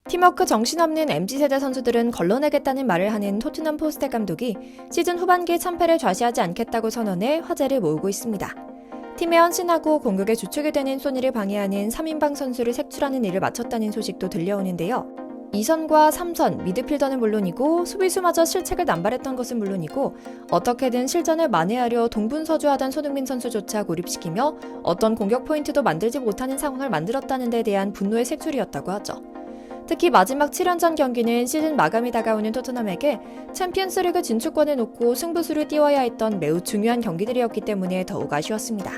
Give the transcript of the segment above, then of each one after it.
팀워크 정신없는 MZ세대 선수들은 걸러내겠다는 말을 하는 토트넘 포스텍 감독이 시즌 후반기 참패를 좌시하지 않겠다고 선언해 화제를 모으고 있습니다. 팀에 헌신하고 공격의 주축이 되는 소니를 방해하는 3인방 선수를 색출하는 일을 마쳤다는 소식도 들려오는데요. 2선과 3선, 미드필더는 물론이고 수비수마저 실책을 남발했던 것은 물론이고 어떻게든 실전을 만회하려 동분서주하던 손흥민 선수조차 고립시키며 어떤 공격 포인트도 만들지 못하는 상황을 만들었다는 데 대한 분노의 색출이었다고 하죠. 특히 마지막 7연전 경기는 시즌 마감이 다가오는 토트넘에게 챔피언스리그 진출권을 놓고 승부수를 띄워야 했던 매우 중요한 경기들이었기 때문에 더욱 아쉬웠습니다.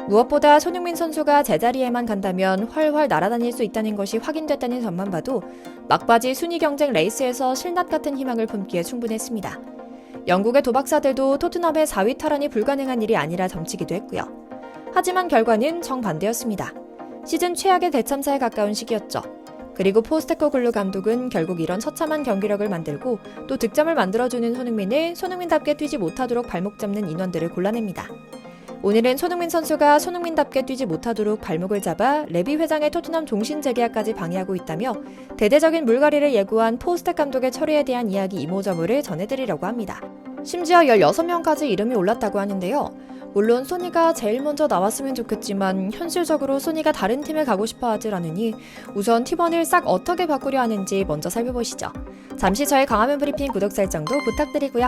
무엇보다 손흥민 선수가 제자리에만 간다면 훨훨 날아다닐 수 있다는 것이 확인됐다는 점만 봐도 막바지 순위 경쟁 레이스에서 실낱 같은 희망을 품기에 충분했습니다. 영국의 도박사들도 토트넘의 4위 탈환이 불가능한 일이 아니라 점치기도 했고요. 하지만 결과는 정반대였습니다. 시즌 최악의 대참사에 가까운 시기였죠. 그리고 포스테코글루 감독은 결국 이런 처참한 경기력을 만들고 또 득점을 만들어주는 손흥민을 손흥민답게 뛰지 못하도록 발목 잡는 인원들을 골라냅니다. 오늘은 손흥민 선수가 손흥민답게 뛰지 못하도록 발목을 잡아 레비 회장의 토트넘 종신 재계약까지 방해하고 있다며 대대적인 물갈이를 예고한 포스텍 감독의 처리에 대한 이야기 이모저모를 전해드리려고 합니다. 심지어 16명까지 이름이 올랐다고 하는데요. 물론 소니가 제일 먼저 나왔으면 좋겠지만 현실적으로 소니가 다른 팀에 가고 싶어 하질 않으니 우선 팀원을 싹 어떻게 바꾸려 하는지 먼저 살펴보시죠. 잠시 저의 강화면 브리핑 구독 설정도 부탁드리고요.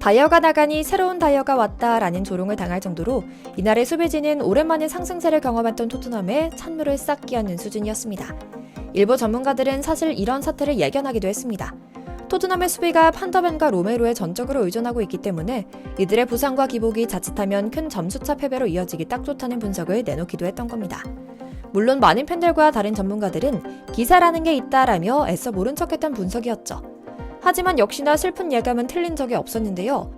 다이어가 나가니 새로운 다이어가 왔다라는 조롱을 당할 정도로 이날의 수비진은 오랜만에 상승세를 경험했던 토트넘에 찬물을 싹 끼얹는 수준이었습니다. 일부 전문가들은 사실 이런 사태를 예견하기도 했습니다. 토트넘의 수비가 판더벤과 로메로에 전적으로 의존하고 있기 때문에 이들의 부상과 기복이 자칫하면 큰 점수차 패배로 이어지기 딱 좋다는 분석을 내놓기도 했던 겁니다. 물론 많은 팬들과 다른 전문가들은 기사라는 게 있다라며 애써 모른 척했던 분석이었죠. 하지만 역시나 슬픈 예감은 틀린 적이 없었는데요.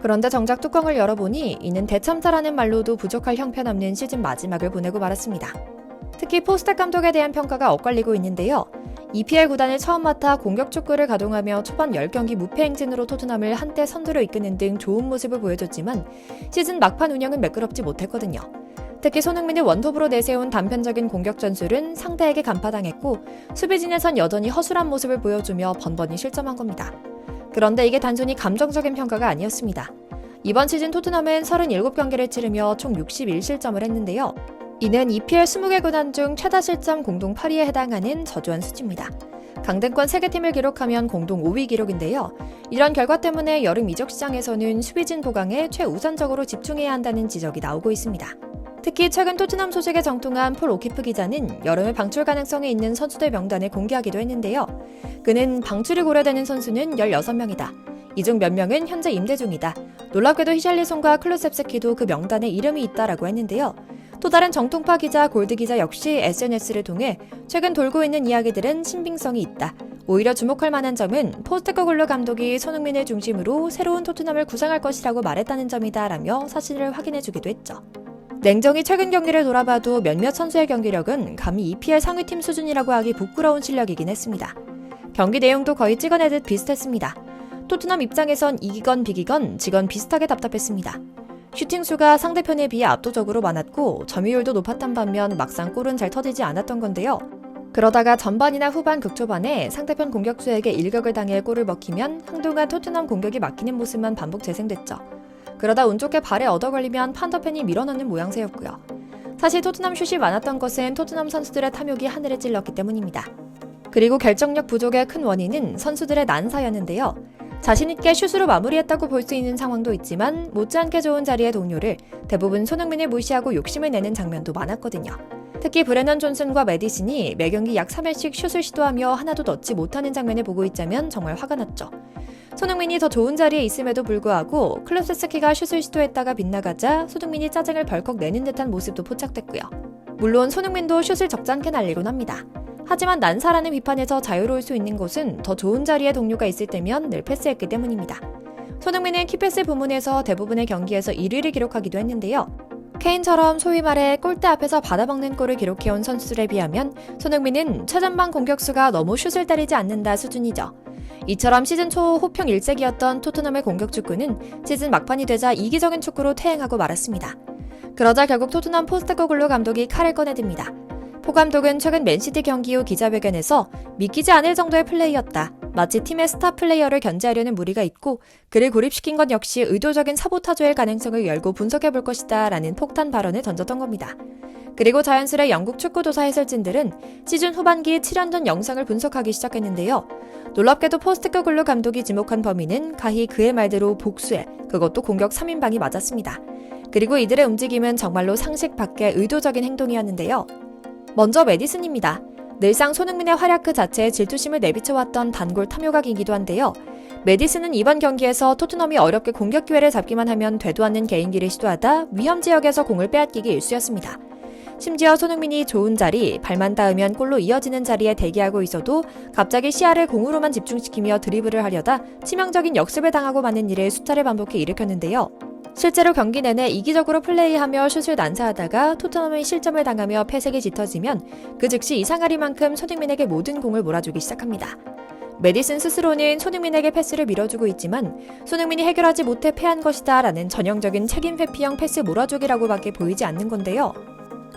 그런데 정작 뚜껑을 열어보니 이는 대참사라는 말로도 부족할 형편없는 시즌 마지막을 보내고 말았습니다. 특히 포스텍 감독에 대한 평가가 엇갈리고 있는데요. EPL 구단을 처음 맡아 공격 축구를 가동하며 초반 10경기 무패 행진으로 토트넘을 한때 선두로 이끄는 등 좋은 모습을 보여줬지만 시즌 막판 운영은 매끄럽지 못했거든요. 특히 손흥민을 원톱으로 내세운 단편적인 공격 전술은 상대에게 간파당했고 수비진에선 여전히 허술한 모습을 보여주며 번번이 실점한 겁니다. 그런데 이게 단순히 감정적인 평가가 아니었습니다. 이번 시즌 토트넘은 37경기를 치르며 총 61실점을 했는데요. 이는 EPL 20개 구단 중 최다 실점 공동 8위에 해당하는 저조한 수치입니다. 강등권 3개 팀을 기록하면 공동 5위 기록인데요. 이런 결과 때문에 여름 이적 시장에서는 수비진 보강에 최우선적으로 집중해야 한다는 지적이 나오고 있습니다. 특히 최근 토트넘 소식에 정통한 폴 오키프 기자는 여름에 방출 가능성이 있는 선수들 명단을 공개하기도 했는데요. 그는 방출이 고려되는 선수는 16명이다. 이 중 몇 명은 현재 임대 중이다. 놀랍게도 히샬리송과 클루셉스키도 그 명단에 이름이 있다라고 했는데요. 또 다른 정통파 기자 골드 기자 역시 SNS를 통해 최근 돌고 있는 이야기들은 신빙성이 있다. 오히려 주목할 만한 점은 포스테코글루 감독이 손흥민을 중심으로 새로운 토트넘을 구상할 것이라고 말했다는 점이다라며 사실을 확인해주기도 했죠. 냉정히 최근 경기를 돌아봐도 몇몇 선수의 경기력은 감히 EPL 상위팀 수준이라고 하기 부끄러운 실력이긴 했습니다. 경기 내용도 거의 찍어내듯 비슷했습니다. 토트넘 입장에선 이기건 비기건 지건 비슷하게 답답했습니다. 슈팅 수가 상대편에 비해 압도적으로 많았고 점유율도 높았던 반면 막상 골은 잘 터지지 않았던 건데요. 그러다가 전반이나 후반 극초반에 상대편 공격수에게 일격을 당해 골을 먹히면 한동안 토트넘 공격이 막히는 모습만 반복 재생됐죠. 그러다 운 좋게 발에 얻어걸리면 판더펜이 밀어넣는 모양새였고요. 사실 토트넘 슛이 많았던 것은 토트넘 선수들의 탐욕이 하늘에 찔렀기 때문입니다. 그리고 결정력 부족의 큰 원인은 선수들의 난사였는데요. 자신있게 슛으로 마무리했다고 볼 수 있는 상황도 있지만 못지않게 좋은 자리의 동료를 대부분 손흥민을 무시하고 욕심을 내는 장면도 많았거든요. 특히 브레넌 존슨과 메디슨이 매경기 약 3회씩 슛을 시도하며 하나도 넣지 못하는 장면을 보고 있자면 정말 화가 났죠. 손흥민이 더 좋은 자리에 있음에도 불구하고 클루세스키가 슛을 시도했다가 빗나가자 손흥민이 짜증을 벌컥 내는 듯한 모습도 포착됐고요. 물론 손흥민도 슛을 적잖게 날리곤 합니다. 하지만 난사라는 비판에서 자유로울 수 있는 곳은 더 좋은 자리에 동료가 있을 때면 늘 패스했기 때문입니다. 손흥민은 키패스 부문에서 대부분의 경기에서 1위를 기록하기도 했는데요. 케인처럼 소위 말해 골대 앞에서 받아먹는 골을 기록해온 선수들에 비하면 손흥민은 최전방 공격수가 너무 슛을 때리지 않는다 수준이죠. 이처럼 시즌 초 호평 일색이었던 토트넘의 공격 축구는 시즌 막판이 되자 이기적인 축구로 퇴행하고 말았습니다. 그러자 결국 토트넘 포스테코글루 감독이 칼을 꺼내듭니다. 포 감독은 최근 맨시티 경기 후 기자회견에서 믿기지 않을 정도의 플레이였다. 마치 팀의 스타 플레이어를 견제하려는 무리가 있고 그를 고립시킨 것 역시 의도적인 사보타주일 가능성을 열고 분석해볼 것이다 라는 폭탄 발언을 던졌던 겁니다. 그리고 자연스레 영국 축구도사 해설진들은 시즌 후반기 7연전 영상을 분석하기 시작했는데요. 놀랍게도 포스테코글루 감독이 지목한 범인은 가히 그의 말대로 복수에 그것도 공격 3인방이 맞았습니다. 그리고 이들의 움직임은 정말로 상식 밖의 의도적인 행동이었는데요. 먼저 메디슨입니다. 늘상 손흥민의 활약 그 자체에 질투심을 내비쳐왔던 단골 탐욕각이기도 한데요. 메디슨은 이번 경기에서 토트넘이 어렵게 공격 기회를 잡기만 하면 되도 않는 개인기를 시도하다 위험 지역에서 공을 빼앗기기 일쑤였습니다. 심지어 손흥민이 좋은 자리, 발만 닿으면 골로 이어지는 자리에 대기하고 있어도 갑자기 시야를 공으로만 집중시키며 드리블을 하려다 치명적인 역습을 당하고 마는 일을 수차례 반복해 일으켰는데요. 실제로 경기 내내 이기적으로 플레이하며 슛을 난사하다가 토트넘의 실점을 당하며 패색이 짙어지면 그 즉시 이상하리만큼 손흥민에게 모든 공을 몰아주기 시작합니다. 메디슨 스스로는 손흥민에게 패스를 밀어주고 있지만 손흥민이 해결하지 못해 패한 것이다 라는 전형적인 책임 회피형 패스 몰아주기라고밖에 보이지 않는 건데요.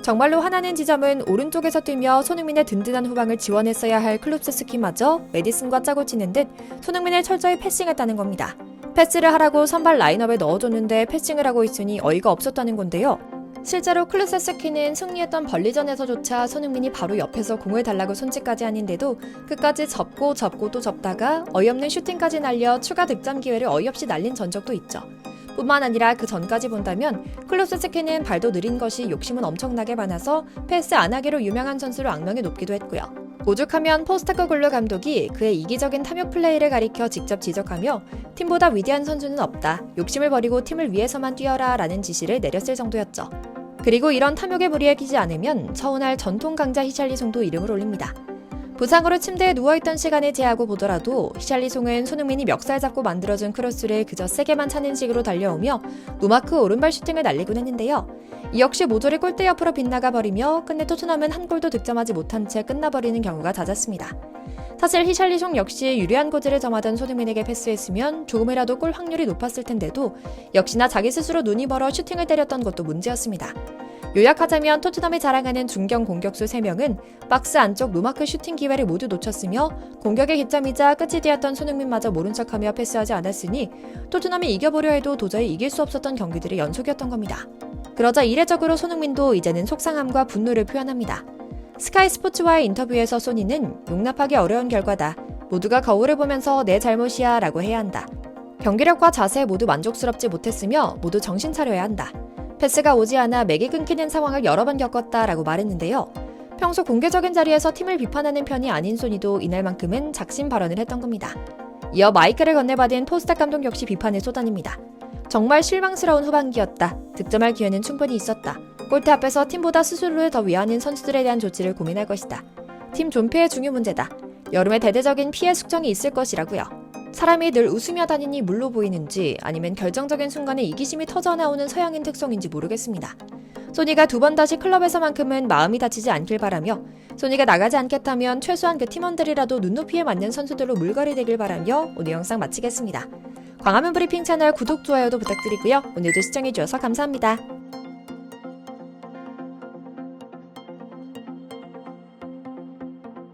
정말로 화나는 지점은 오른쪽에서 뛰며 손흥민의 든든한 후방을 지원했어야 할 클룹스스키마저 메디슨과 짜고 치는 듯 손흥민을 철저히 패싱했다는 겁니다. 패스를 하라고 선발 라인업에 넣어줬는데 패싱을 하고 있으니 어이가 없었다는 건데요. 실제로 클루세스키는 승리했던 벌리전에서조차 손흥민이 바로 옆에서 공을 달라고 손짓까지 하는데도 끝까지 접고 또 접다가 어이없는 슈팅까지 날려 추가 득점 기회를 어이없이 날린 전적도 있죠. 뿐만 아니라 그 전까지 본다면 클루세스키는 발도 느린 것이 욕심은 엄청나게 많아서 패스 안 하기로 유명한 선수로 악명이 높기도 했고요. 오죽하면 포스테코글루 감독이 그의 이기적인 탐욕 플레이를 가리켜 직접 지적하며 팀보다 위대한 선수는 없다. 욕심을 버리고 팀을 위해서만 뛰어라 라는 지시를 내렸을 정도였죠. 그리고 이런 탐욕의 무리에 끼지 않으면 서운할 전통 강자 히샬리송도 이름을 올립니다. 부상으로 침대에 누워있던 시간을 제하고 보더라도 히샬리송은 손흥민이 멱살 잡고 만들어준 크로스를 그저 세게만 차는 식으로 달려오며 노마크 오른발 슈팅을 날리곤 했는데요. 이 역시 모조리 골대 옆으로 빗나가 버리며 끝내 토트넘은 한 골도 득점하지 못한 채 끝나버리는 경우가 잦았습니다. 사실 히샬리송 역시 유리한 고지를 점하던 손흥민에게 패스했으면 조금이라도 골 확률이 높았을 텐데도 역시나 자기 스스로 눈이 멀어 슈팅을 때렸던 것도 문제였습니다. 요약하자면 토트넘이 자랑하는 중견 공격수 3명은 박스 안쪽 노마크 슈팅 기회를 모두 놓쳤으며 공격의 기점이자 끝이 되었던 손흥민마저 모른 척하며 패스하지 않았으니 토트넘이 이겨보려 해도 도저히 이길 수 없었던 경기들의 연속이었던 겁니다. 그러자 이례적으로 손흥민도 이제는 속상함과 분노를 표현합니다. 스카이 스포츠와의 인터뷰에서 소니는 용납하기 어려운 결과다. 모두가 거울을 보면서 내 잘못이야 라고 해야 한다. 경기력과 자세 모두 만족스럽지 못했으며 모두 정신 차려야 한다. 패스가 오지 않아 맥이 끊기는 상황을 여러 번 겪었다라고 말했는데요. 평소 공개적인 자리에서 팀을 비판하는 편이 아닌 소니도 이날만큼은 작심 발언을 했던 겁니다. 이어 마이크를 건네받은 포스텍 감독 역시 비판을 쏟아냅니다. 정말 실망스러운 후반기였다. 득점할 기회는 충분히 있었다. 골대 앞에서 팀보다 스스로를 더 위하는 선수들에 대한 조치를 고민할 것이다. 팀 존폐의 중요 문제다. 여름에 대대적인 피해 숙정이 있을 것이라고요. 사람이 늘 웃으며 다니니 물로 보이는지 아니면 결정적인 순간에 이기심이 터져나오는 서양인 특성인지 모르겠습니다. 소니가 2번 다시 클럽에서만큼은 마음이 다치지 않길 바라며 소니가 나가지 않겠다면 최소한 그 팀원들이라도 눈높이에 맞는 선수들로 물갈이 되길 바라며 오늘 영상 마치겠습니다. 광화문 브리핑 채널 구독, 좋아요도 부탁드리고요. 오늘도 시청해주셔서 감사합니다.